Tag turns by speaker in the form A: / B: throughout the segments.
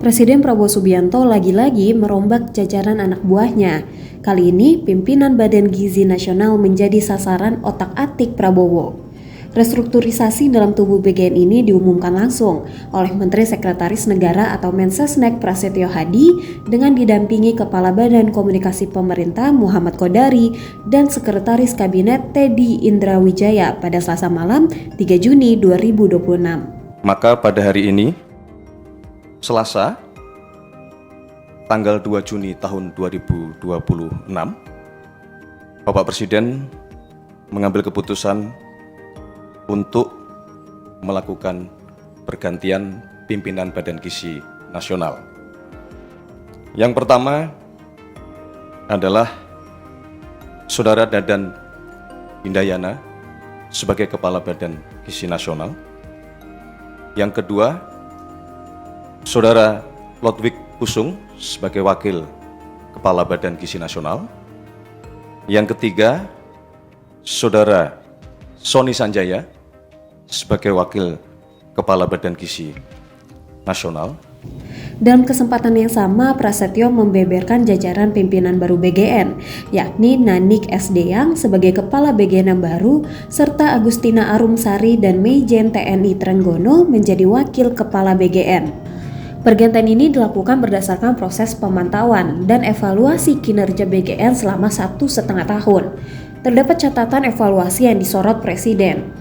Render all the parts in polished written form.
A: Presiden Prabowo Subianto lagi-lagi merombak jajaran anak buahnya. Kali ini, pimpinan Badan Gizi Nasional menjadi sasaran otak-atik Prabowo. Restrukturisasi dalam tubuh BGN ini diumumkan langsung oleh Menteri Sekretaris Negara atau Mensesnek Prasetyo Hadi dengan didampingi Kepala Badan Komunikasi Pemerintah Muhammad Kodari dan Sekretaris Kabinet Teddy Indrawijaya pada Selasa malam 3 Juni 2026.
B: Maka pada hari ini, Selasa, tanggal 2 Juni tahun 2026, Bapak Presiden mengambil keputusan untuk melakukan pergantian pimpinan Badan Gizi Nasional. Yang pertama adalah Saudara Dadan Hindayana sebagai Kepala Badan Gizi Nasional. Yang kedua, Saudara Lodwig Pusung sebagai Wakil Kepala Badan Gizi Nasional. Yang ketiga, Saudara Sony Sanjaya sebagai Wakil Kepala Badan Gizi Nasional.
A: Dalam kesempatan yang sama, Prasetyo membeberkan jajaran pimpinan baru BGN, yakni Nanik S. Deyang sebagai Kepala BGN yang baru, serta Agustina Arumsari dan Meijen TNI Trenggono menjadi Wakil Kepala BGN. Pergantian ini dilakukan berdasarkan proses pemantauan dan evaluasi kinerja BGN selama 1,5 tahun. Terdapat catatan evaluasi yang disorot Presiden.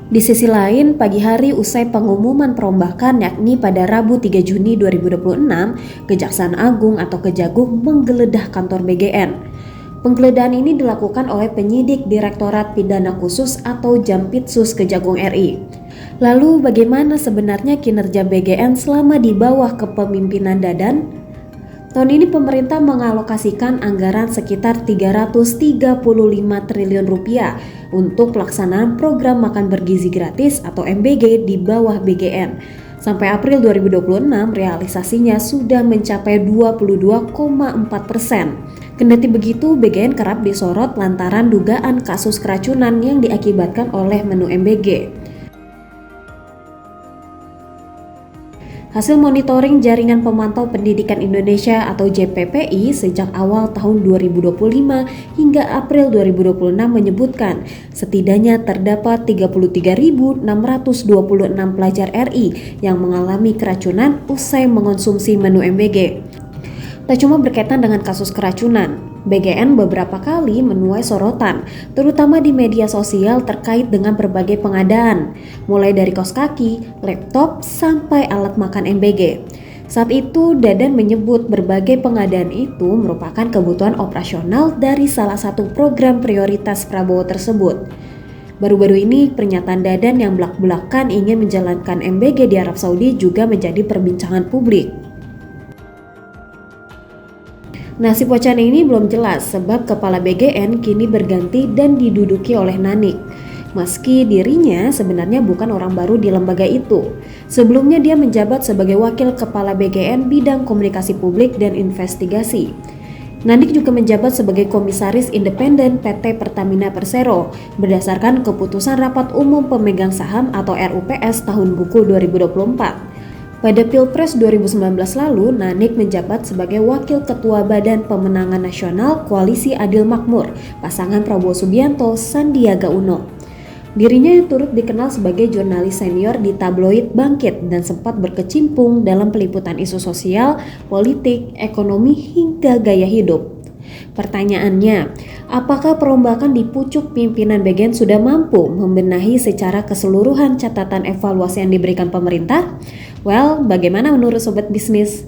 A: Di sisi lain, pagi hari usai pengumuman perombakan yakni pada Rabu 3 Juni 2026, Kejaksaan Agung atau Kejagung menggeledah kantor BGN. Penggeledahan ini dilakukan oleh penyidik Direktorat Pidana Khusus atau Jampitsus Kejagung RI. Lalu bagaimana sebenarnya kinerja BGN selama di bawah kepemimpinan Dadan? Tahun ini pemerintah mengalokasikan anggaran sekitar 335 triliun rupiah untuk pelaksanaan program makan bergizi gratis atau MBG di bawah BGN. Sampai April 2026 realisasinya sudah mencapai 22,4%. Kendati begitu, BGN kerap disorot lantaran dugaan kasus keracunan yang diakibatkan oleh menu MBG. Hasil monitoring Jaringan Pemantau Pendidikan Indonesia atau JPPI sejak awal tahun 2025 hingga April 2026 menyebutkan setidaknya terdapat 33.626 pelajar RI yang mengalami keracunan usai mengonsumsi menu MBG. Tak cuma berkaitan dengan kasus keracunan, BGN beberapa kali menuai sorotan, terutama di media sosial terkait dengan berbagai pengadaan, mulai dari kaos kaki, laptop, sampai alat makan MBG. Saat itu, Dadan menyebut berbagai pengadaan itu merupakan kebutuhan operasional dari salah satu program prioritas Prabowo tersebut. Baru-baru ini, pernyataan Dadan yang belak-belakan ingin menjalankan MBG di Arab Saudi juga menjadi perbincangan publik. Nasib wacana ini belum jelas sebab kepala BGN kini berganti dan diduduki oleh Nanik. Meski dirinya sebenarnya bukan orang baru di lembaga itu. Sebelumnya dia menjabat sebagai Wakil Kepala BGN Bidang Komunikasi Publik dan Investigasi. Nanik juga menjabat sebagai Komisaris Independen PT Pertamina Persero berdasarkan keputusan Rapat Umum Pemegang Saham atau RUPS tahun buku 2024. Pada Pilpres 2019 lalu, Nanik menjabat sebagai Wakil Ketua Badan Pemenangan Nasional Koalisi Adil Makmur, pasangan Prabowo Subianto Sandiaga Uno. Dirinya turut dikenal sebagai jurnalis senior di tabloid Bangkit dan sempat berkecimpung dalam peliputan isu sosial, politik, ekonomi, hingga gaya hidup. Pertanyaannya, apakah perombakan di pucuk pimpinan BGN sudah mampu membenahi secara keseluruhan catatan evaluasi yang diberikan pemerintah? Well, bagaimana menurut Sobat Bisnis?